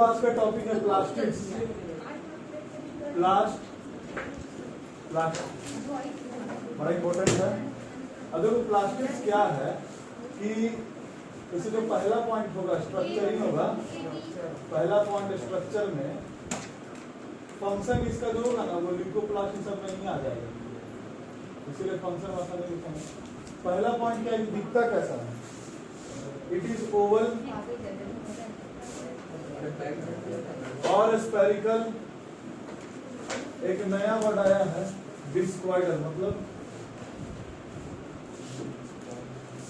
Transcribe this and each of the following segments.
आज का टॉपिक है प्लास्टिक्स। प्लास्ट बड़ा इंपॉर्टेंट है। अब देखो प्लास्टिक्स क्या है कि जैसे जो पहला पॉइंट होगा स्ट्रक्चरिंग होगा। पहला पॉइंट स्ट्रक्चर में फंक्शन इसका जो होगा ना वो ल्यूकोप्लास्ट सब में नहीं आ जाएगा, इसीलिए फंक्शन वैसा नहीं लिखेंगे। पहला पॉइंट क्या है, दिखता कैसा है? इट इज ओवल और स्पेरिकल। एक नया वर्ड आया है डिस्क्वाइडल, मतलब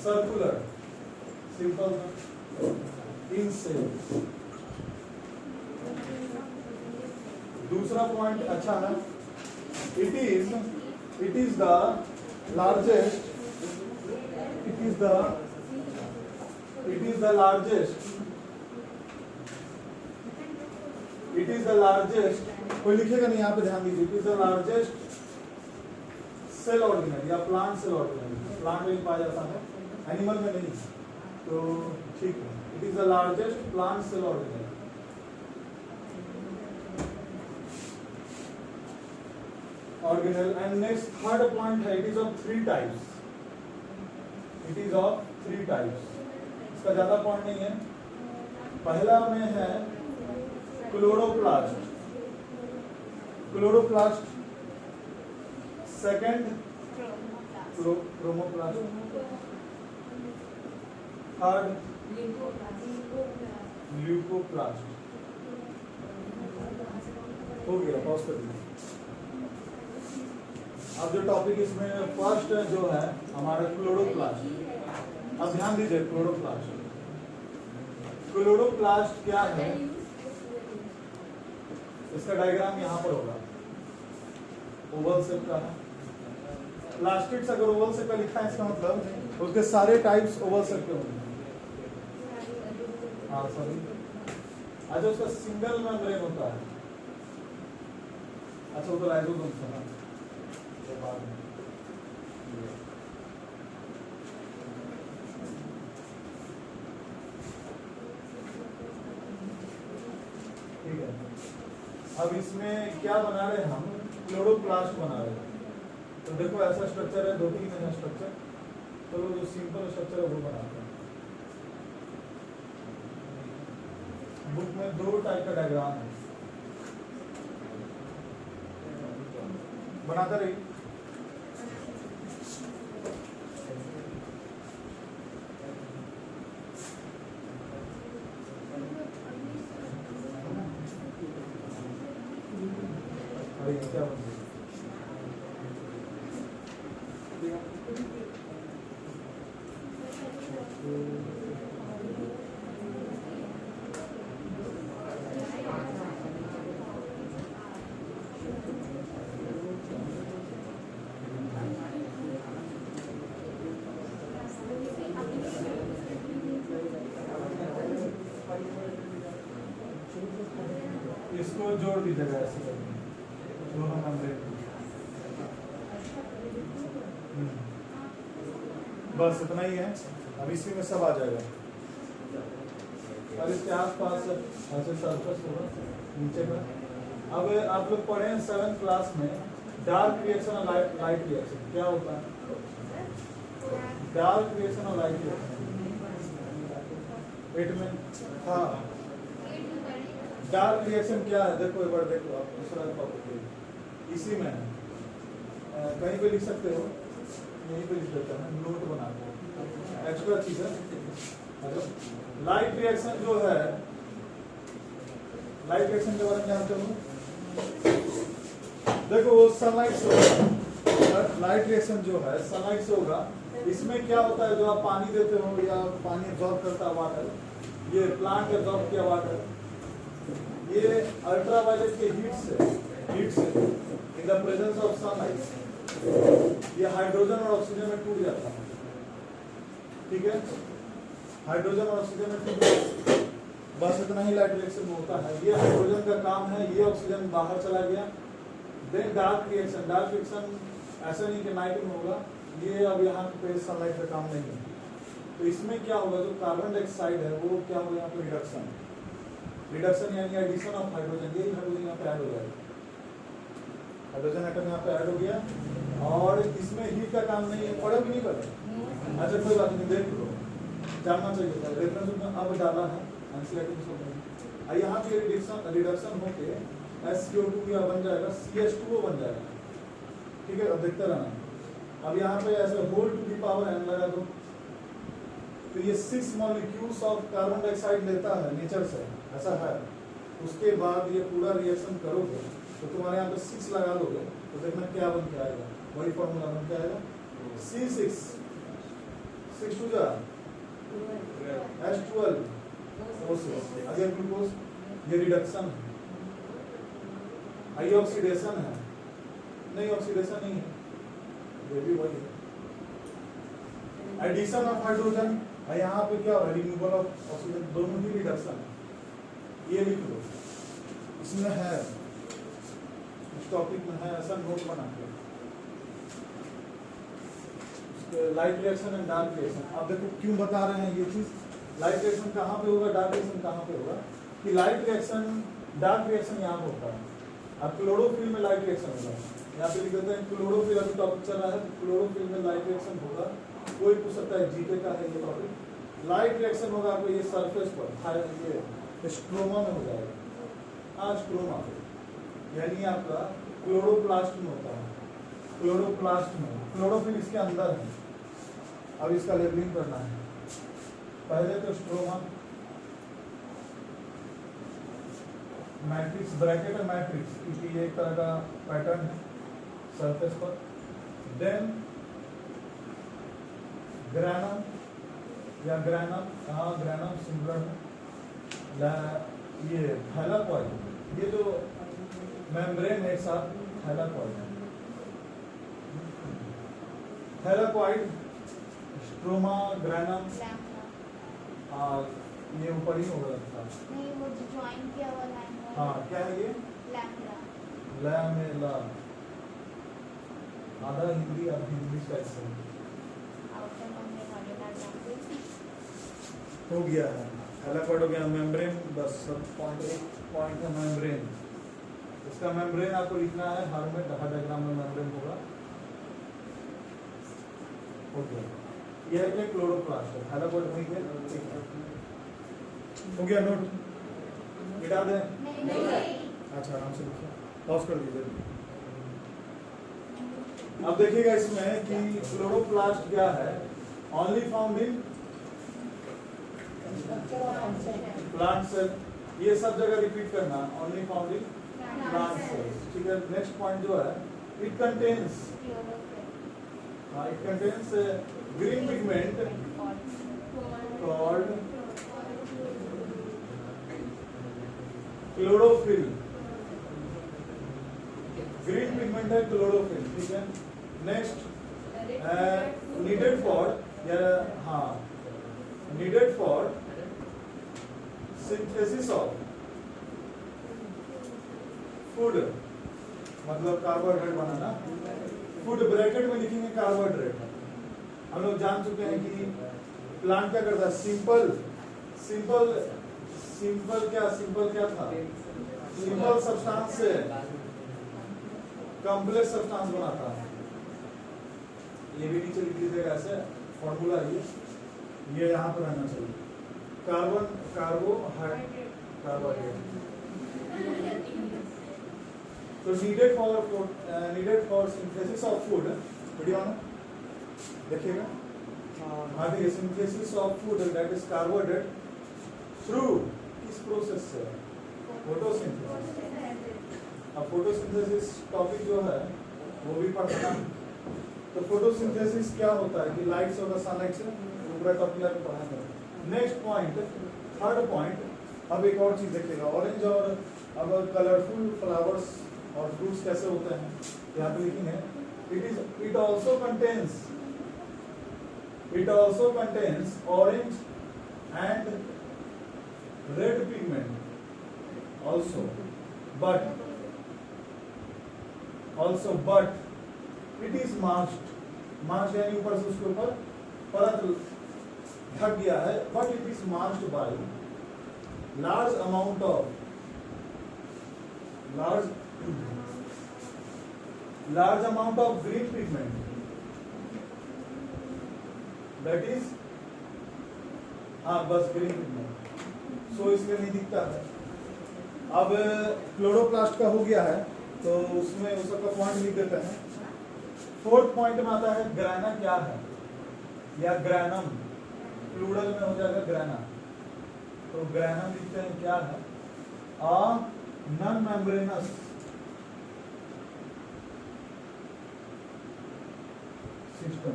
सर्कुलर, सिंपल इन शेप। दूसरा पॉइंट अच्छा है, इट इज द लार्जेस्ट कोई लिखेगा नहीं, यहाँ पे ध्यान दीजिए। It is the largest cell organelle या प्लांट सेल ऑर्गेनेल। प्लांट में पाया जाता है, एनिमल में नहीं, तो ठीक है। It is the largest plant cell organelle. And next third point है, it is of three types. इसका ज्यादा पॉइंट नहीं है। पहला में है chloroplast, second chromoplast, third leucoplast. हो गया, पॉज कर दीजिए। अब जो टॉपिक इसमें फर्स्ट जो है हमारा क्लोरोप्लास्ट। अब ध्यान दीजिए, क्लोरोप्लास्ट क्या है, इसका डायग्राम यहाँ पर होगा। ओवल शेप का है। प्लास्टिक्स अगर ओवल शेप का लिखा है, इसका मतलब उसके सारे टाइप्स ओवल शेप के होंगे। हाँ सॉरी, अच्छा उसका सिंगल मेम्ब्रेन होता है। अच्छा वो तो लाइसोसोम से ना बाद में। ठीक है, अब इसमें क्या बना रहे हैं हम? क्लोरोप्लास्ट बना रहे हैं। तो देखो ऐसा स्ट्रक्चर है, दो तीन है स्ट्रक्चर, तो जो सिंपल स्ट्रक्चर है वो बनाते हैं। बुक में दो टाइप का डायग्राम है, बनाते रहिए। क्या इसको जोड़ दीजिएगा ऐसे करके दोनों मेम्ब्रेन। बस इतना ही है। अब इसी में सब आ जाएगा। और इसके आसपास ऐसे सरफेस होगा नीचे का। अब आप लोग पढ़े हैं 7th क्लास में डार्क रिएक्शन और लाइट रिएक्शन। क्या होता है डार्क रिएक्शन और लाइट रिएक्शन? 8 में हाँ। डार्क रिएक्शन क्या है? देखो एक बार देखो, आप दूसरा टॉपिक इसी में है। कहीं पे लिख सकते हो, यहीं पे लिख देता है, नोट बना दो, एक्स्ट्रा चीज है। लाइट रिएक्शन जो है, लाइट रिएक्शन के बारे में जानते हो? देखो वो सनलाइट से होगा। लाइट रिएक्शन जो है सनलाइट से होगा। इसमें क्या होता है, जो आप पानी देते हो या पानी एब्जॉर्ब करता है वाटर, ये प्लांट एब्जॉर्ब किया वाटर, ये अल्ट्रावायलेट के हीट से in the presence of sunlight ये हाइड्रोजन और ऑक्सीजन में टूट जाता है। ठीक है, हाइड्रोजन और ऑक्सीजन में टूट जाता है। बस इतना ही लाइट रिएक्शन में होता है। ये हाइड्रोजन का काम है, ये ऑक्सीजन बाहर चला गया। देन डार्क रिएक्शन ऐसा नहीं कि नाइट में होगा, ये अब यहाँ पे सनलाइट का काम नहीं है। तो इसमें क्या होगा, जो कार्बन डाइऑक्साइड है वो क्या होगा, यहाँ पे रिडक्शन रिडक्शन यानी एडिशन ऑफ हाइड्रोजन, यही हाइड्रोजन यहाँ पे ऐड हो जाएगा, हाइड्रोजन एटम यहाँ पे ऐड हो गया, और इसमें हीट का काम नहीं है, पढ़ो कि नहीं पढ़ो? अच्छा कोई बात नहीं, देख लो, जानना चाहिए था, रेफरेंस में अब डाला है एनसीईआरटी में सब। यहाँ पे रिडक्शन होके SCO2 क्या बन जाएगा, CH2O बन जाएगा, ठीक है। अब देखते रहना, अब यहाँ पे ऐसे whole to the power n लगा दो, तो ये 6 मॉलिक्यूल्स ऑफ कार्बन डाइऑक्साइड लेता है नेचर से, ऐसा है। उसके बाद ये पूरा रिएक्शन करोगे तो तुम्हारे यहाँ पे 6 लगा दोगे तो देखना क्या बन के आएगा, वही फॉर्मूला बन के आएगा, C6 6 2 H12 O6, अगर ग्लूकोज, ये रिडक्शन है, आई ऑक्सीडेशन है, नहीं ऑक्सीडेशन नहीं है, ये भी वही है, एडिशन ऑफ हाइड्रोजन, यहाँ पे क्या है, रिमूवल ऑफ ऑक्सीजन, दोनों ही रिडक्शन है, ये लिख लो, इसमें है, इस टॉपिक में है, ऐसा नोट बना के। Light reaction and dark reaction, अब देखो क्यों बता रहे हैं ये चीज, लाइट रिएक्शन कहाँ पे होगा, डार्क रिएक्शन कहाँ पे होगा, कि लाइट रिएक्शन, डार्क रिएक्शन यहाँ होता है, अब क्लोरोफिल में लाइट रिएक्शन होगा, यहाँ पे लिख देते हैं क्लोरोफिल, अभी टॉपिक चल रहा है, क्लोरोफिल में लाइट रिएक्शन होगा, कोई पूछ सकता है जीके का है ये टॉपिक, लाइट रिएक्शन होगा आपको ये सरफेस पर, ये स्ट्रोमा में हो जाएगा, हाँ स्ट्रोमा पे, यानी आपका क्लोरोप्लास्ट में होता है, क्लोरोप्लास्ट में, क्लोरोफिल इसके अंदर है, अब इसका लेबलिंग करना है, पहले तो स्ट्रोमा, मैट्रिक्स, ब्रैकेट है मैट्रिक्स, क्योंकि ये एक तरह का पैटर्न है सरफेस पर, देन ग्रैनम या ग्रैनम, हाँ ग्रैनम सिंगुलर है, ये थैलाकॉइड, ये जो मेम्ब्रेन एक साथ थैलाकॉइड है, थैलाकॉइड, स्ट्रोमा, ग्रैनम, ये ऊपर ही होगा नहीं, वो जो ज्वाइन किया हुआ लाइन है, हाँ क्या है ये, लैमेला, लैमेला, आधा हिंदी आधा इंग्लिश का एक्सेंट आउटर में वाले हो गया है, थैलाकॉइड हो गया, मेम्ब्रेन, बस सब पॉइंट, एक पॉइंट है मेम्ब्रेन, इसका मेम्ब्रेन आपको लिखना है, हर में डायग्राम में मेम्ब्रेन होगा, हो गया, यह है क्लोरोप्लास्ट है, थैलाकॉइड वही है, हो गया नोट, मिटा दें, अच्छा आराम से लिखिए, पॉज कर दीजिए। अब देखिएगा इसमें कि क्लोरोप्लास्ट क्या है, only found in plant cell, ये सब जगह रिपीट करना, only found in plant cell, ठीक है। नेक्स्ट पॉइंट जो है, it contains green pigment called chlorophyll, green pigment है क्लोरोफिल, ठीक है। नेक्स्ट नीडेड फॉर, हाँ needed for synthesis of food, मतलब कार्बोहाइड्रेट बनाना, फूड ब्रैकेट में लिखेंगे कार्बोहाइड्रेट, हम लोग जान चुके हैं कि प्लांट क्या करता है, सिंपल क्या था, सिंपल सब्सटेंस से कॉम्प्लेक्स सब्सटेंस बनाता है, ये भी नीचे लिख लीजिएगा ऐसे फॉर्मूला, ये यहाँ पर रहना चाहिए, कार्बोहाइड्रेट, तो needed for synthesis of food, video on देखिएगा, हाँ देखिए, synthesis of food that is carbohydrate through किस प्रोसेस से, फोटोसिंथेसिस। अब फोटोसिंथेसिस टॉपिक जो है वो भी पढ़ना, तो फोटोसिंथेसिस क्या होता है कि लाइट से होगा, सनलाइट से, पूरा टॉपिक आपको पढ़ाएंगे। नेक्स्ट पॉइंट, थर्ड पॉइंट, अब एक और चीज देखिएगा, ऑरेंज और अब कलरफुल फ्लावर्स और फ्रूट्स कैसे होते हैं, यहाँ पे लिखेंगे, it also contains orange and red pigment also but it is masked यानी ऊपर से उसके ऊपर परत ढक गया है, but it is masked by large amount of green pigment, that is बस ग्रीन पिगमेंट, सो इसलिए नहीं दिखता है। अब क्लोरोप्लास्ट का हो गया है तो उसमें उस सबका पॉइंट लिख देते हैं। फोर्थ पॉइंट में आता है ग्रैना क्या है, या ग्रैनम, प्लूरल में हो जाएगा ग्रैना। तो ग्रैनम लिखते हैं क्या है, अ नॉन मेम्ब्रेनस सिस्टम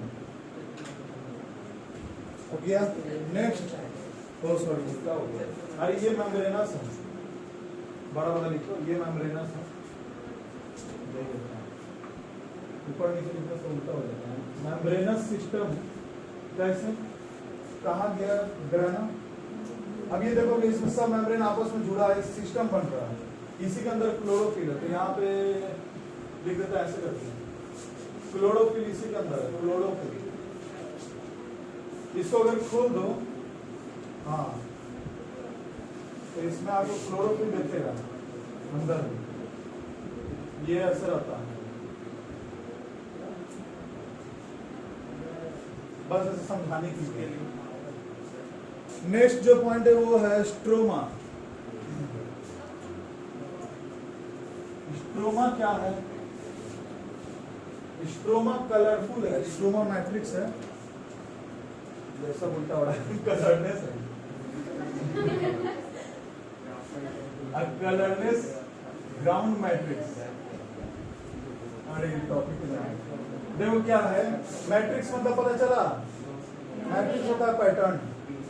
हो गया। नेक्स्ट, सॉरी क्या हो गया, अरे ये मेम्ब्रेनस है, बड़ा वाला लिखो, ये मेम्ब्रेनस है, ऊपर नीचे लिखने से उल्टा हो जाता है। मेम्ब्रेनस सिस्टम कैसे, कहाँ गया ग्रैना। अब ये देखो कि इसमें सब मेम्ब्रेन आपस में जुड़ा है, सिस्टम बन रहा है, इसी के अंदर क्लोरोफिल है, तो यहाँ पे लिख देता है ऐसे करके, क्लोरोफिल इसी के अंदर है, क्लोरोफिल। इसको अगर खोल दो, हाँ, तो इसमें आपको क्लोरोफिल दिखेगा अंदर में, ये ऐसे रहता है, बस ऐसे समझाने के लिए। नेक्स्ट जो पॉइंट है वो है स्ट्रोमा। स्ट्रोमा क्या है, स्ट्रोमा कलरफुल है, स्ट्रोमा मैट्रिक्स है, जैसा उल्टा हो रहा है, कलरनेस है, कलरनेस ग्राउंड मैट्रिक्स। अरे टॉपिक देखो क्या है, मैट्रिक्स मतलब पता चला, मैट्रिक्स होता है पैटर्न,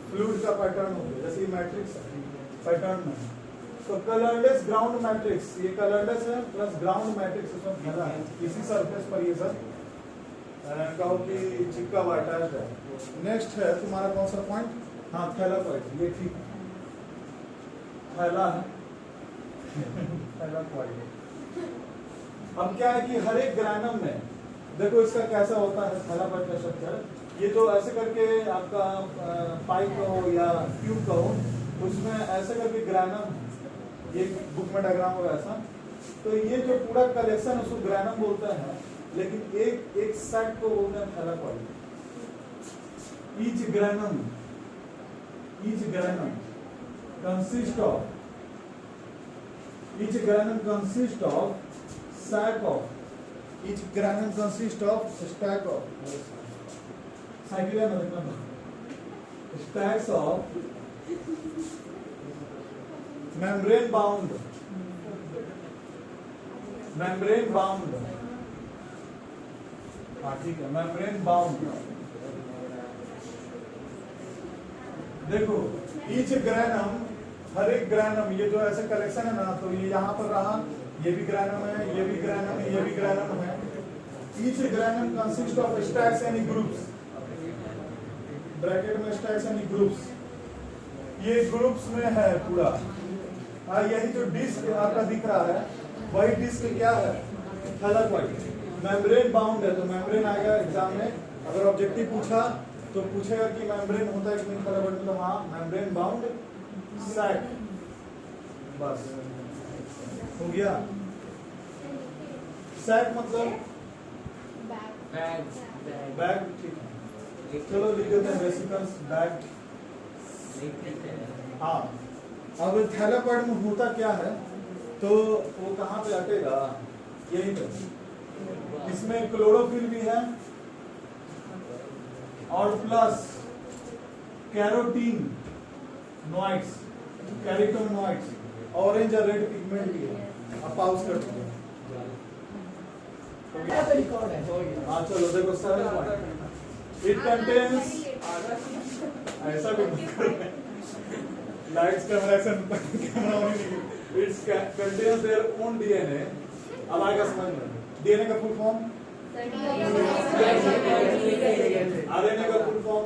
फ्लूइड का पैटर्न हो गया, जैसे ये मैट्रिक्स पैटर्न में। तो कलरलेस ग्राउंड मैट्रिक्स, ये कलरलेस है प्लस ग्राउंड मैट्रिक्स इसमें फैला है, इसी सरफेस पर ये सब कहो कि चिपका हुआ अटैच है। नेक्स्ट है तुम्हारा कौन सा पॉइंट, हाँ थैलाकॉइड, ये ठीक थैला है, थैलाकॉइड। अब क्या है कि हर एक ग्रैनम में देखो इसका कैसा होता है थैलाकॉइड का स्ट्रक्चर, ये जो ऐसे करके आपका पाइप का हो या ट्यूब का हो, उसमें ऐसे करके ग्रैनम, ये बुक में डायग्राम होगा ऐसा, तो ये जो पूरा कलेक्शन उसको ग्रैनम बोलते हैं, लेकिन एक सेट को बोलते हैं thylakoid. Each granum consists of stack of stacks of membrane bound हाँ ठीक है, membrane bound। देखो ईच ग्रैनम, हर एक ग्रैनम, ये जो ऐसे कलेक्शन है ना, तो ये यहाँ पर रहा, ये भी ग्रैनम है, ये भी ग्रैनम है, ये भी ग्रैनम है। Each granum consist of stacks यानी ग्रुप्स, ब्रैकेट में स्टैक्स यानी ग्रुप्स, ये ग्रुप्स में है पूरा। यही जो डिस्क आपका दिख रहा है, वही डिस्क क्या है, थैलाकॉइड। मेम्ब्रेन बाउंड है, तो मेम्ब्रेन आएगा एग्जाम में, अगर ऑब्जेक्टिव पूछा तो पूछेगा कि मेम्ब्रेन होता है कि नहीं थैलाकॉइड, मतलब हाँ मेम्ब्रेन बाउंड सैक, बस हो गया। सैक मतलब बैग, ठीक है, चलो लिख देते हैं वेसिकल्स, बैग। हाँ, अब थैलाकॉइड में होता क्या है, तो वो कहाँ पे अटेगा, यही पे, इसमें क्लोरोफिल भी है और प्लस कैरोटीनोइड्स, ऑरेंज और रेड पिगमेंट भी है। अब पाउज कर दीजिए। हाँ चलो देखो 7 पॉइंट, इट कंटेन्स, ऐसा भी लाइट्स कैमरा से कैमरा ऑन नहीं, it's contains their own DNA. अब आएगा समझ में, डीएनए का फुल फॉर्म, आरएनए का फुल फॉर्म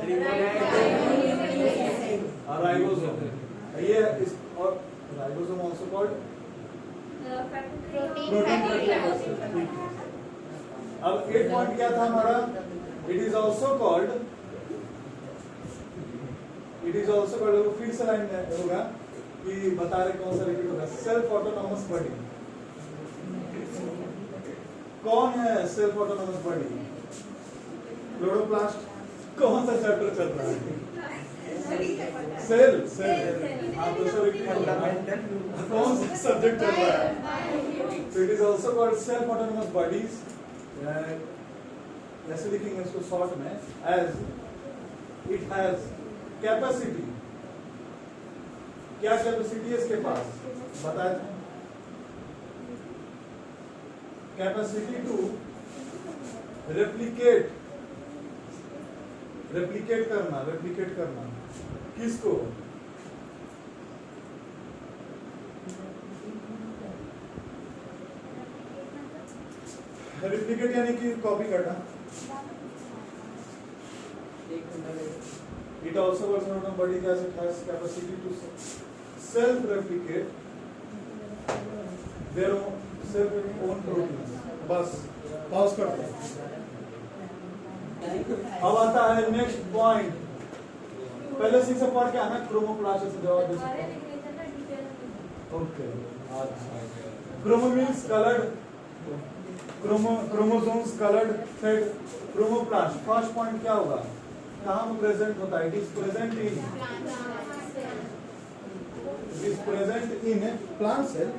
राइबोसोम, ये इस और राइबोसोम आल्सो कॉल्ड प्रोटीन। अब 8 पॉइंट क्या था हमारा, इट इज आल्सो कॉल्ड, फिर से लाइन होगा, कि बता रहे कौन सा रिपीट होगा। सेल्फ ऑटोनॉमस बॉडी, कौन है सेल्फ ऑटोनॉमस बॉडी? क्लोरोप्लास्ट। कौन सा चैप्टर चल रहा है? सेल। सेल, हाँ, तो सर फंडामेंटल कौन सा सब्जेक्ट चल रहा है? So it is also called self autonomous bodies. ऐसे लिखेंगे इसको शॉर्ट में, as it has capacity। क्या कैपेसिटी है इसके पास बताए थे? कैपेसिटी टू रेप्लिकेट, रेप्लिकेट करना, रेप्लिकेट करना किसको? रेप्लिकेट यानी कि कॉपी करना। It also works on a body as it has capacity to self-replicate their own proteins। बस पॉज करते हैं। अब आता है नेक्स्ट पॉइंट। पहले से पढ़ के आना, क्रोमोप्लास्ट से जवाब दे सकते हैं। Okay, chromo means coloured, chromosomes coloured thread. Chromoplast first point क्या होगा? कहाँ में प्रेजेंट होता है? It is present in plant cell.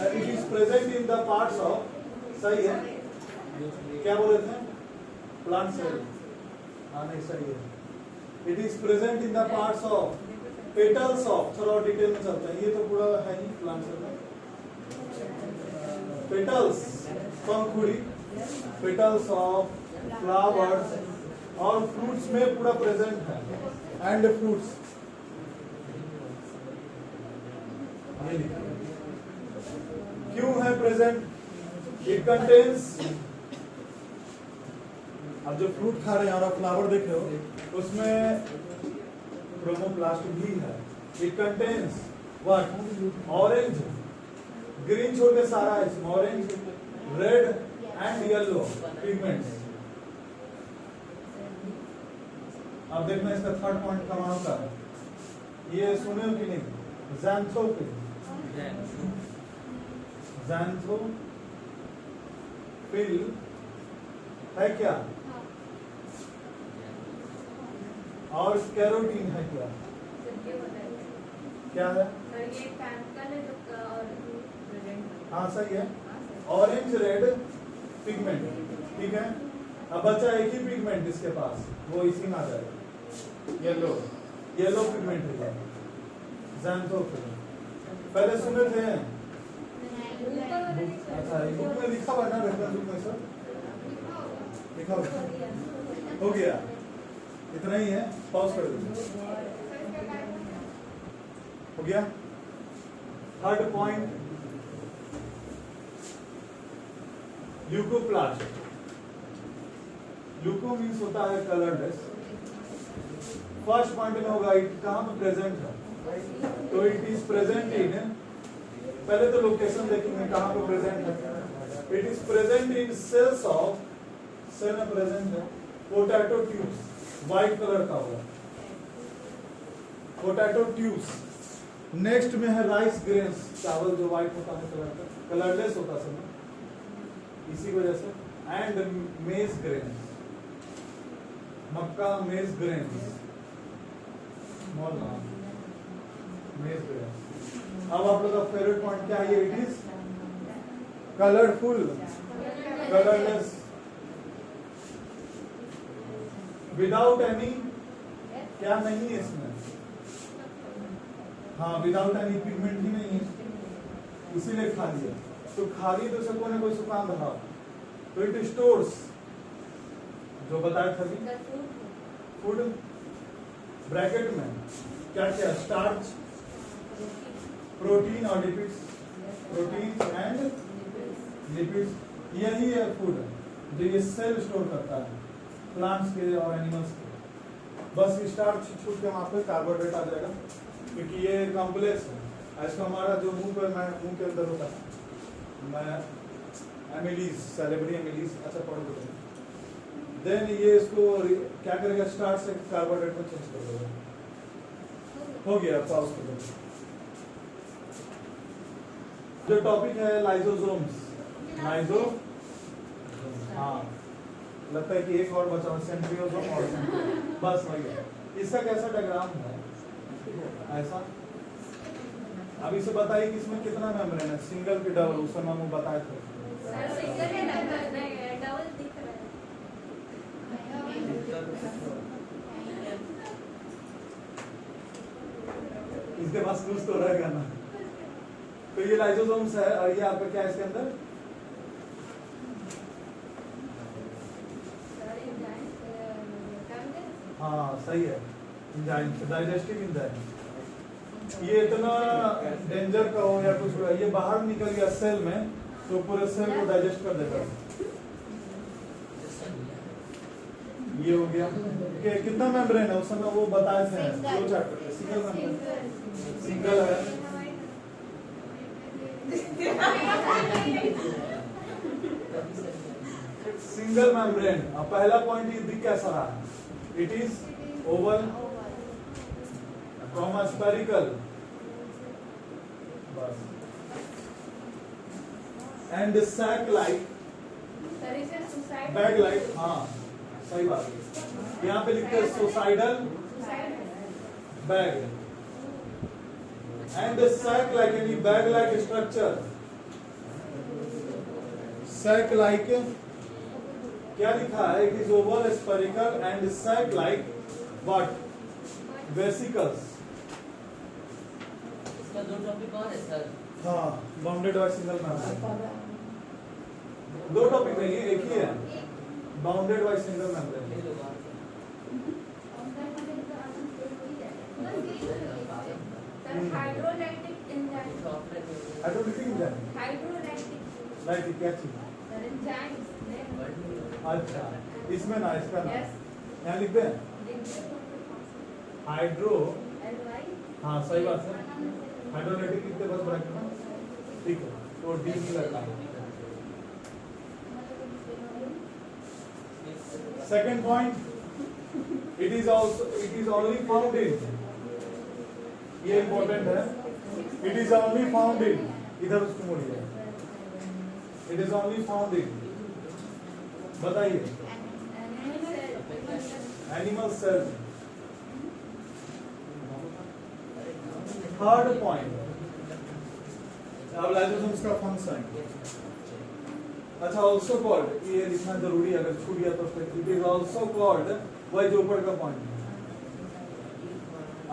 It is present in the parts of, सही है क्या बोले थे? प्लांट सेल, हाँ नहीं सही है। It is present in the parts of petals of, चलो डिटेल में चलते हैं, ये तो पूरा है ही प्लांट सेल में। Petals Pankhuri, petals of flowers और फ्रूट्स में पूरा प्रेजेंट है। एंड फ्रूट्स क्यों है प्रेजेंट? इट कंटेन्स, अब जो फ्रूट खा रहे हैं और फ्लावर देख रहे हो उसमें क्रोमोप्लास्ट भी है। It contains what? Orange, green छोड़ के सारा है इसमें, orange, red and yellow pigments. अब देखना इसका थर्ड पॉइंट कमाल का है, ये सुने हो कि नहीं? ज़ैंथोफिल, ज़ैंथोफिल है क्या? और कैरोटीन है क्या? क्या है? हाँ सही है, ऑरेंज रेड पिगमेंट, ठीक है। अब बचा एक ही पिगमेंट इसके पास, वो इसी में आ जाएगा, येलो, येलो पिगमेंट है ज़ैंथोफिल। पहले सुने थे? अच्छा, बुक में लिखा हुआ ना, रेफरेंस बुक में सर लिखा हुआ हो गया। इतना ही है, पॉज कर दीजिए। हो गया। Third point, leucoplast. Leuco means होता है कलरलेस। फर्स्ट पॉइंट में होगा इट कहाँ में प्रेजेंट है, तो इट इज प्रेजेंट इन, पहले तो लोकेशन देखेंगे कहाँ पे प्रेजेंट है। It is present in cells of, cell में प्रेजेंट है पोटैटो ट्यूब्स, व्हाइट कलर का होगा पोटैटो ट्यूब्स। नेक्स्ट में है राइस ग्रेन्स, चावल जो व्हाइट होता है कलर का, कलरलेस होता है सब इसी वजह से। एंड मेज ग्रेन्स, मक्का मेज ग्रेन्स, स्मॉल मेज ग्रेन्स। अब आप लोग का फेवरेट पॉइंट क्या है? It is colourful, colourless, without any, क्या नहीं है इसमें? हाँ, विदाउट एनी पिगमेंट ही नहीं है, इसीलिए खाली है। तो खाली तो सबको ने कोई सुकान रहा, तो इट स्टोर्स, जो बताया था फूड, ब्रैकेट में क्या क्या? स्टार्च, प्रोटीन और लिपिड्स, प्रोटीन एंड लिपिड्स, यही है फूड जो ये सेल स्टोर करता है, प्लांट्स के और एनिमल्स के। बस स्टार्च छूट के वहाँ पे कार्बोहाइड्रेट आ जाएगा, क्योंकि ये कॉम्प्लेक्स है। इसका हमारा जो मुंह के अंदर होता है, मैं एमिलीज, सेलेब्री एमिलीज, अच्छा पढ़ दो। देन ये इसको क्या करेगा? स्टार्च से कार्बोहाइड्रेट में चेंज कर देगा। हो गया, पॉज कर दो। जो टॉपिक है लाइसोसोम्स, लाइसो, हाँ लगता है कि एक और बचा, सेंट्रियोसोम और बस वही है। इसका कैसा डायग्राम है, ऐसा। अब इसे बताइए कि इसमें कितना मेम्ब्रेन है, सिंगल की डबल, उस समय हम बताए थे। इसके पास कुछ तो रहेगा ना। तो ये लाइसोसोम्स है और ये आपका क्या है इसके अंदर, हाँ सही है, एंजाइम, डाइजेस्टिव एंजाइम। ये इतना डेंजर का हो या कुछ हो, ये बाहर निकल गया सेल में तो पूरे सेल को डाइजेस्ट कर देता है। ये हो गया कि कितना मेम्ब्रेन है, उस समय वो बताए थे फ्लो चार्ट पे, सिंगल मेम्ब्रेन, सिंगल है। Single membrane. अब पहला पॉइंट ये दिख कैसा रहा, it is oval from spherical, बस, and sac like, bag like, हाँ सही बात है। यहाँ पे लिखते हैं suicidal bag and sac like, यानी bag like structure. Sac like क्या लिखा है, it is oval spherical and sac like what, vesicles. इसका दो टॉपिक और है सर। हाँ, बाउंडेड बाय सिंगल मेम्ब्रेन। दो टॉपिक नहीं है, एक ही है, bounded by single membrane. Hydrolytic enzyme, hydrolytic enzyme, hydrolytic like क्या चीज, एंजाइम्स। अच्छा इसमें ना, इसका ना यहाँ लिख दें हाइड्रो, हाँ सही बात है, हाइड्रोलाइटिक लिखते बस ब्रैकेट में, ठीक है, तो डी नहीं लगता। Second point, it is only found in, ये इंपॉर्टेंट है, it is only found in, इधर उसको मोड़िए, it is only found in, बताइए, एनिमल सेल। थर्ड पॉइंट, अब लाइसोसोम्स का फंक्शन, अच्छा ऑल्सो कॉल्ड, ये लिखना जरूरी है, अगर छूट गया तो फिर इट इज ऑल्सो कॉल्ड, वही जो ऊपर का पॉइंट है,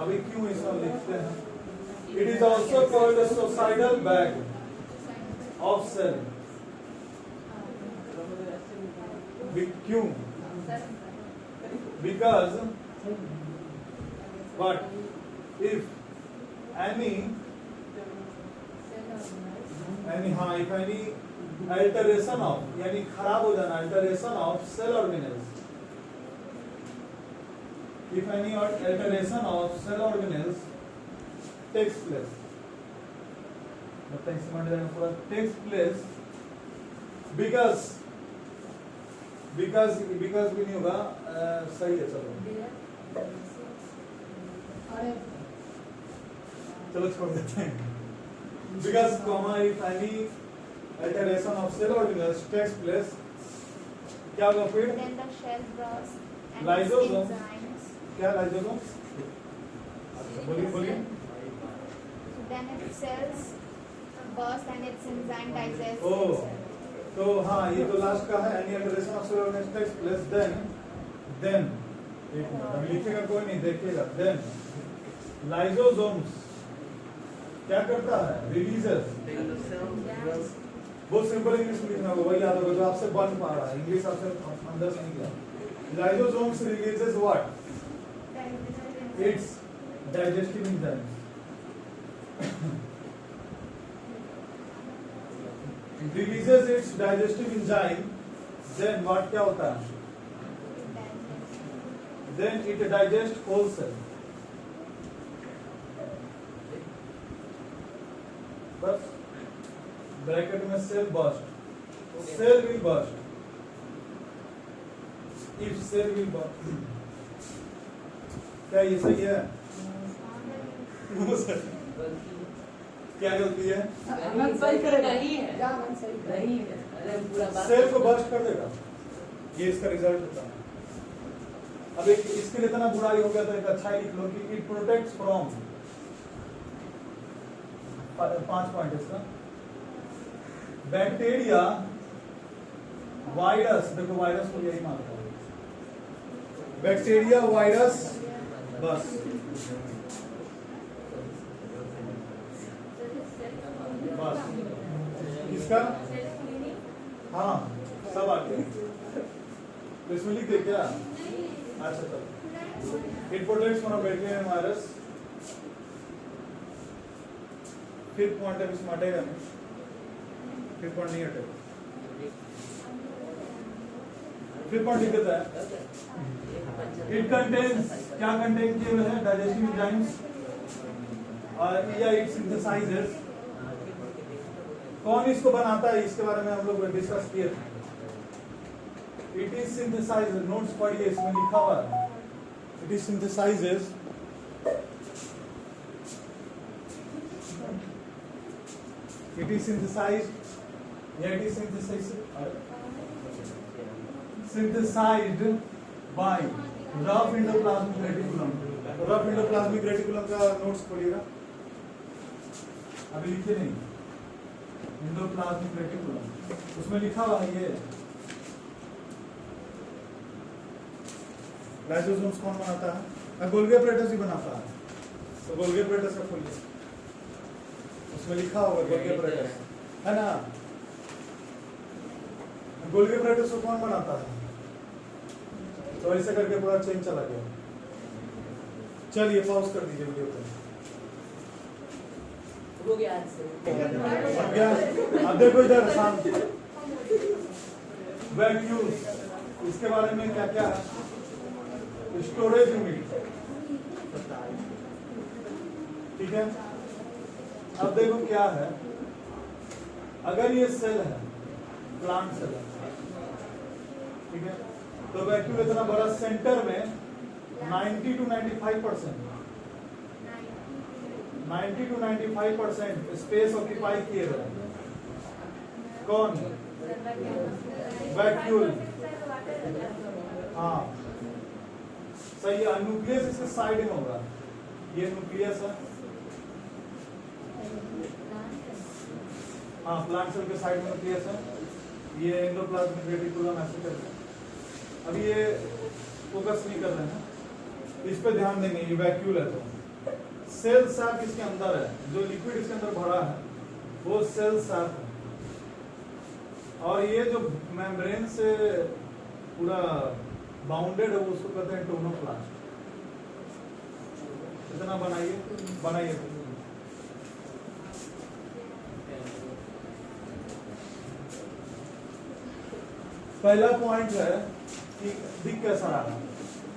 अभी क्यों इसमें लिखते हैं, it is also called suicidal bag of cell. क्यों, because what if any हाँ, if any alteration of, यानी खराब हो जाना, alteration of cell organelles, if any alteration of cell organelles takes place, मतलब इसमें जाएगा पूरा takes place because भी नहीं होगा, सही है, चलो छोड़ देते हैं, because comma if any alteration of cell organelles takes place, क्या होगा फिर, Then the shell bursts and Lysosomes. enzymes. क्या लाइसोसोम, अच्छा बोलिए, So then its cells burst and its enzyme digests Oh. itself. तो हाँ ये तो लास्ट का है, any alteration of cell organelles takes place, then एक मिनट, अब लिखेगा कोई नहीं, देखिएगा, then लाइसोसोम्स क्या करता है, रिलीजेस, बहुत सिंपल इंग्लिश में लिखना होगा, वही याद होगा जो आपसे बन पा रहा है, इंग्लिश आपसे अंदर से निकला, lysosomes releases what, it's digestive enzymes, releases its digestive enzyme, then what क्या होता है, then it digests whole cell, बस ब्रैकेट में cell burst, cell will burst, if cell will burst, क्या ये सही है, क्या गलती है? मन सही करेगा। नहीं है। क्या मन सही कर नहीं है। अरे पूरा बात सेल को बर्स्ट कर देगा, ये इसका रिजल्ट होता है। अब एक इसके लिए इतना बुराई हो गया तो एक अच्छा ही लिख लो कि इट प्रोटेक्ट्स फ्रॉम, 5 पॉइंट इसका, बैक्टीरिया, वायरस, देखो वायरस को यही मानता है, बैक्टीरिया, वायरस, बस बस किसका, हाँ सब आते हैं तो इसमें लिख दे क्या? अच्छा चलो, it protects from bacteria and virus. फिर पॉइंट अब इसमें हटेगा नहीं, फिर पॉइंट नहीं हटेगा, फिर पॉइंट लिख देता है। इट कंटेन्स, क्या कंटेन किए हुए हैं? डाइजेस्टिव एंजाइम्स और या इट सिंथेसाइजेस। कौन इसको बनाता है, इसके बारे में हम लोग डिस्कस किए थे। इट इज सिंथेसाइज, नोट्स पढ़िए, इसमें लिखा हुआ है it is synthesizes it is synthesized या it is synthesized by rough endoplasmic reticulum. Rough endoplasmic reticulum का नोट्स पढ़िएगा, अभी लिखे नहीं, एंडोप्लाज्मिक रेटिकुलम उसमें लिखा हुआ है। ये लाइसोसोम्स कौन बनाता है? गोल्गी एपैरेटस ही बनाता है, तो गोल्गी एपैरेटस का खोलिए, उसमें लिखा होगा गोल्गी एपैरेटस, है ना? गोल्गी एपैरेटस को कौन बनाता है? तो ऐसे करके पूरा चेन चला गया। चलिए पॉज कर दीजिए वीडियो को। हो गया आज से। अब क्या? अब देखो इधर शांत, वैक्यूल्स, इसके बारे में क्या क्या है? स्टोरेज यूनिट, ठीक है। अब देखो क्या है, अगर ये सेल है, प्लांट सेल है, ठीक है, तो वैक्यूल इतना बड़ा, सेंटर में 90 to 95% 90 to 95% स्पेस ऑक्यूपाई किए हुए हैं। कौन? वैक्यूल, हाँ सही है। न्यूक्लियस इसके साइड में होगा, ये न्यूक्लियस है, हाँ प्लांट सेल के साइड में न्यूक्लियस है, ये एंडोप्लाज्मिक रेटिकुलम ऐसे करके। अभी ये फोकस नहीं कर रहे हैं, इस पे ध्यान देंगे। ये वैक्यूल है, तो सेल सैक इसके अंदर है, जो लिक्विड इसके अंदर भरा है वो सेल सैक है, और ये जो मेम्ब्रेन से पूरा बाउंडेड है उसको कहते हैं टोनोप्लास्ट। इतना बनाइए। पहला पॉइंट है कि दिख कैसा रहा,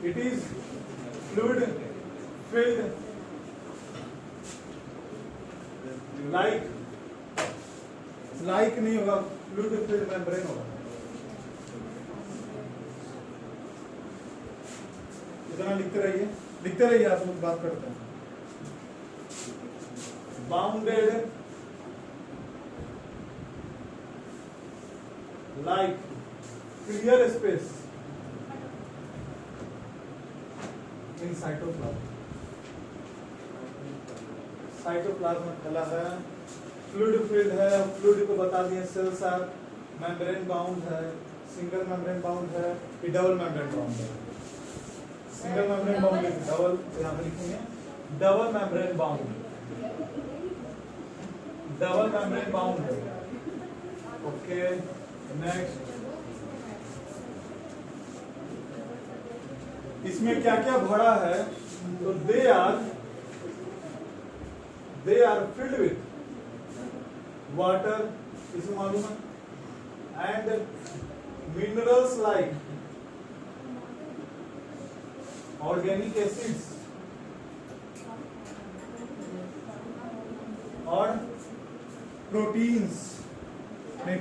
it is fluid filled like नहीं होगा, फ्लूइड फिल्ड मेम्ब्रेन होगा। इतना लिखते रहिए, आप लोग बात करते हैं। Bounded like clear space in cytoplasm. Cytoplasm में फैला है, फ्लूइड फील्ड है, फ्लूइड को बता दिए सेल्स आर, मेम्ब्रेन बाउंड है, सिंगल मेम्ब्रेन बाउंड है, ये डबल मेम्ब्रेन बाउंड है। सिंगल मेम्ब्रेन बाउंड, डबल यहाँ पे लिखेंगे, double membrane bound, double membrane bound है। ओके नेक्स्ट, इसमें क्या क्या भरा है, तो they are filled with water, इसे मालूम है, and minerals like organic acids और प्रोटीन्स नहीं,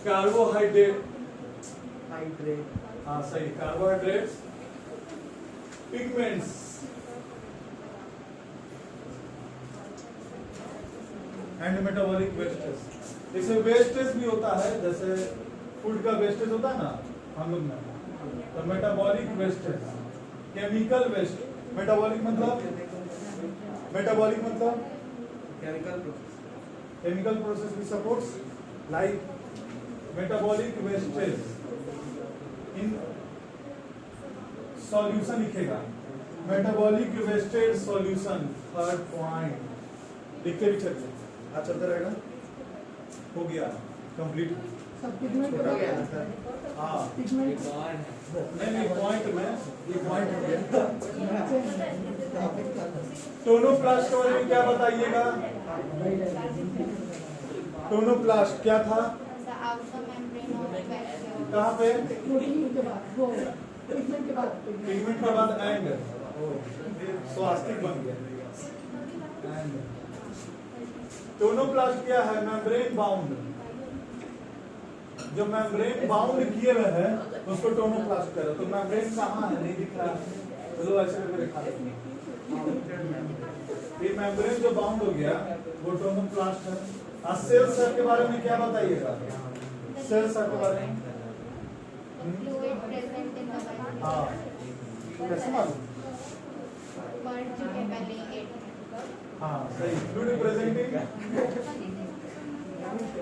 कार्बोहाइड्रेट, हाँ सही, carbohydrates pigments and metabolic wastage. इसमें वेस्टेज भी होता है, जैसे फूड का वेस्टेज होता है ना हम लोग में, तो metabolic wastage, chemical waste. Metabolic मतलब केमिकल प्रोसेस भी supports like metabolic wastage in solution लिखेगा, metabolic wastage solution. Third point लिखते भी चलिए, आज चलते रहेगा। हो गया कंप्लीट। सब पिगमेंट हो गया हाँ पिगमेंट नहीं पॉइंट में ये पॉइंट हो गया। टोनोप्लास्ट के बारे में क्या बताइएगा? टोनोप्लास्ट क्या था? The outer membrane of vacuole. कहाँ पे? प्रोटीन के बाद वो पिगमेंट के बाद पिगमेंट के बाद एंड स्वास्तिक बन गया एंड। टोनोप्लास्ट क्या है? Membrane bound. जो मेम्ब्रेन बाउंड किए हुए है उसको टोनोप्लास्ट करो। तो मेम्ब्रेन कहाँ है? नहीं दिख रहा, चलो ऐसे करके दिखा देते हैं। ये मेम्ब्रेन जो बाउंड हो गया वो टोनोप्लास्ट है। और सेल सर के बारे में क्या बताइएगा? सेल सर के बारे में Fluid present in the vacuole. हाँ कैसे मालूम? पढ़ चुके पहले 8 हाँ सही, fluid presenting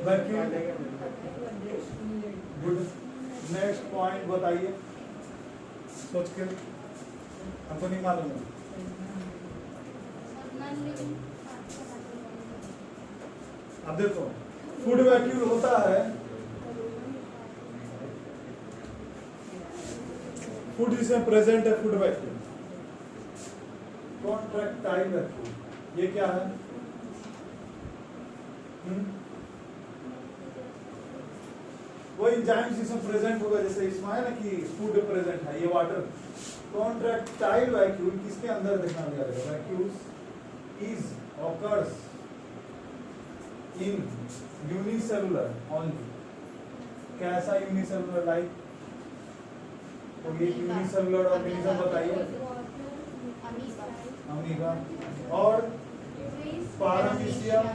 vacuum. Good. Next point बताइए, सोच के, हमको नहीं मालूम है। अब देखो फूड वैक्यूम होता है, फूड जिसमें प्रेजेंट है फूड वैक्यूम। कॉन्ट्रैक्टाइल वैक्यूम ये क्या है? वो एंजाइम्स जिसमें प्रेजेंट होगा, जैसे इसमें है ना कि फूड प्रेजेंट है, ये वाटर। कॉन्ट्रैक्टाइल वैक्यूम किसके अंदर देखना मिलेगा? Vacuoles is occurs in unicellular only. कैसा यूनिसेलुलर? लाइक तो ये यूनिसेलुलर ऑर्गेनिज्म बताइए। अमीबा और पारामीशियम।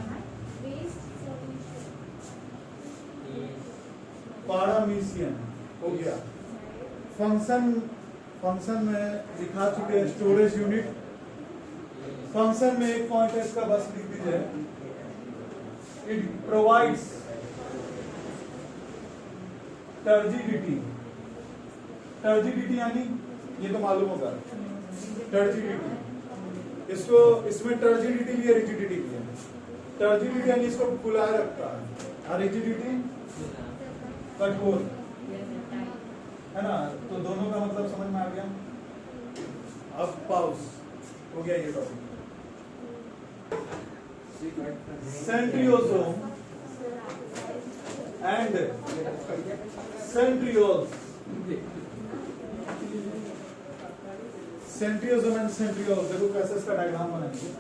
पारामीशियम हो गया। फंक्शन में दिखा चुके हैं, स्टोरेज यूनिट। फंक्शन में एक पॉइंट है इसका, बस लिख दीजिए। It provides turgidity. टर्जिडिटी यानी ये तो मालूम होगा, टर्जिडिटी। इसको इसमें टर्जिडिटी भी है, रिजिडिटी भी है। टर्जिडिटी यानी इसको फुलाए रखता है, और रिजिडिटी कठोर, है ना? तो दोनों का मतलब समझ में आ गया। अब पाउस हो गया ये topic. Centriosome and centrioles. Centriosome and centrioles, देखो कैसे इसका डायग्राम बनाएंगे।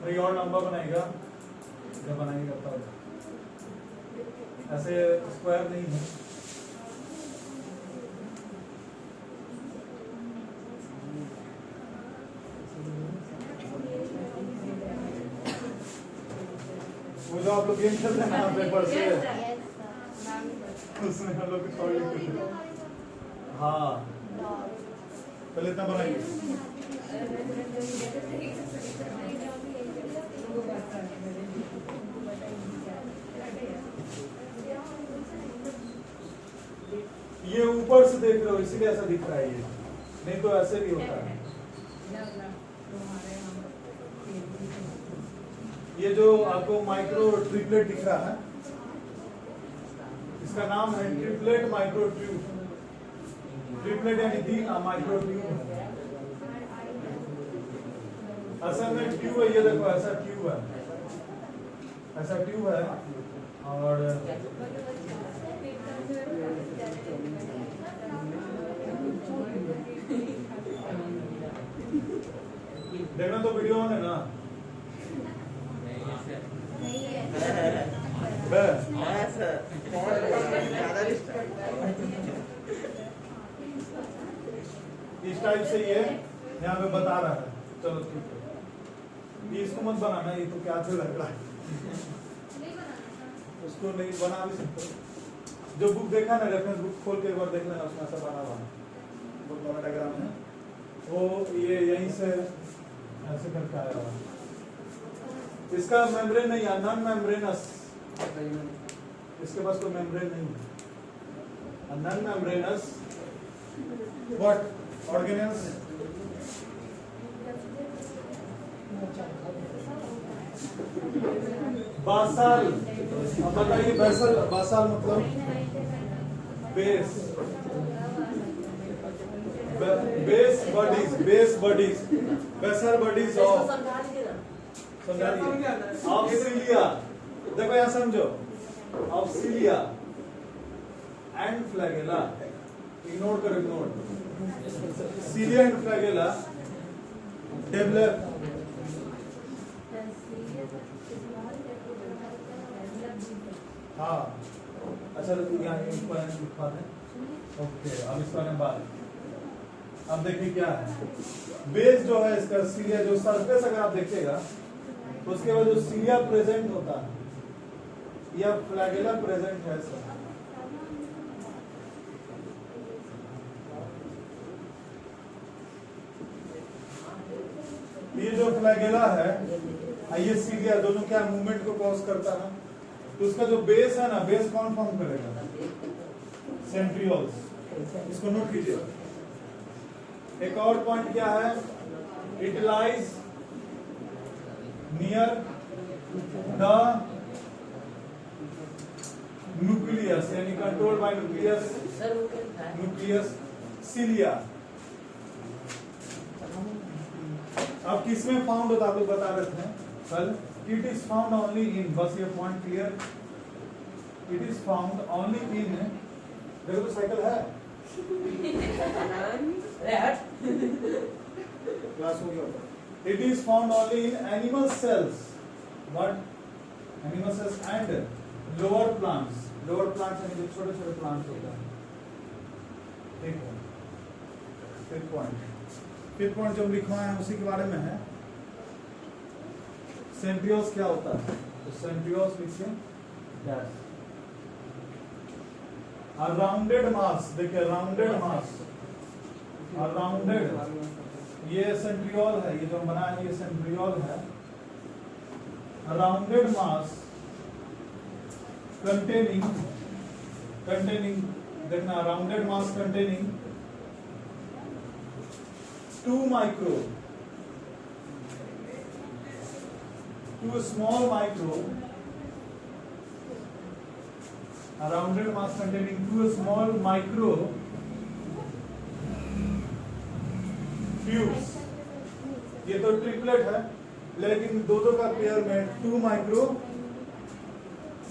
कोई और नंबर बनाएगा, जब बनाएगा तब। ऐसे स्क्वायर नहीं है। वो जो आप लोग गेम खेलते हैं ना पेपर से, उसमें हम लोग कुछ और लिखते थे। हाँ पहले इतना बनाइए। ये ऊपर से देख रहे हो इसीलिए ऐसा दिख रहा है, ये नहीं तो ऐसे भी होता है। ये जो आपको माइक्रो ट्रिपलेट दिख रहा है, इसका नाम है ट्रिपलेट माइक्रो ट्यूब। ट्रिपलेट यानी 3 माइक्रो ट्यूब है। असल में ट्यूब है, ये देखो ऐसा ट्यूब है, ऐसा ट्यूब है। और देखना तो वीडियो ऑन है ना? नहीं है। बस इस टाइप से ये यहाँ पे बता रहा है। चलो ठीक है, ये इसको मत बनाना, ये तो क्या से लग रहा है। उसको नहीं बना भी सकते। जो बुक देखा ना, रेफरेंस बुक खोल के एक बार देख लेना, उसमें ऐसा बना हुआ है, बहुत डायग्राम है वो, ये यहीं से ऐसे करके आया हुआ। इसका मेम्ब्रेन नहीं है, नॉन मेम्ब्रेनस, इसके पास कोई मेम्ब्रेन नहीं है। Non membranous what organelles? Basal. अब बताइए बासाल, बासाल मतलब base, base bodies, base bodies, basal bodies of of cilia. देखो यहाँ समझो, of cilia and flagella. Ignore करो, ignore. Cilia and flagella develop. हाँ अच्छा, तो यहाँ लिखवा दें। ओके, अब इस बारे में बात। अब देखिए क्या है, बेस जो है इसका सीलिया, जो सरफेस अगर आप देखिएगा तो उसके बाद जो सीलिया प्रेजेंट होता है या फ्लैगेला प्रेजेंट है सर। ये जो फ्लैगेला है, ये सीलिया, दोनों क्या मूवमेंट को कॉज करता है। तो उसका जो बेस है ना, बेस कौन फॉर्म करेगा? सेंट्रियोल्स। इसको नोट कीजिए। एक और पॉइंट क्या है, it lies near the nucleus, यानी control by nucleus, nucleus cilia. अब किसमें फाउंड होता, आप लोग बता रहे थे कल, it is found only in, बस ये point clear, it is found only in, देखो तो साइकिल है, क्लास हो गया। It is found only in animal cells, but animal cells and lower plants. Lower plants यानी जो छोटे छोटे प्लांट्स होते हैं। ठीक है, फिफ्थ पॉइंट जो लिखवा है उसी के बारे में है। सेंट्रियोल्स क्या होता है, तो सेंट्रियोल्स लिखिए डैश। राउंडेड मास, देखिए राउंडेड मास, राउंडेड, ये सेंट्रियोल है, ये जो बना है ये सेंट्रियोल है। राउंडेड मास कंटेनिंग, देखना, rounded mass containing 2 micro, 2 small micro, a rounded mass containing 2 small micro tubes। ये तो ट्रिपलेट है, लेकिन दो का पेयर में 2 micro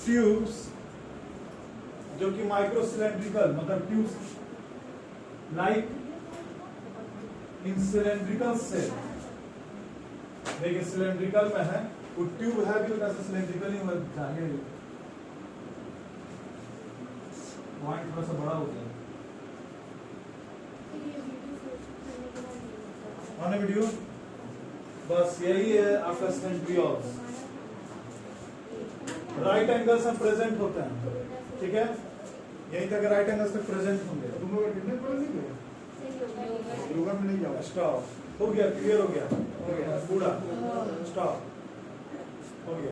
tubes, जो कि माइक्रो सिलेंड्रिकल, मतलब tubes like in cylindrical cell. देखिए सिलेंड्रिकल में है, वो ट्यूब है भी वैसे सिलेंड्रिकल ही होना चाहिए। पॉइंट थोड़ा सा बड़ा हो गया। ऑन वीडियो, बस यही है आपका सेंट्रियोल्स। राइट एंगल्स में प्रेजेंट होते हैं, ठीक है, यहीं तक राइट एंगल्स तक प्रेजेंट होंगे। तुम लोग कितने पढ़ेंगे? योगा में नहीं जाओ। स्टॉप, हो गया, क्लियर हो गया पूरा, स्टॉप हो गया।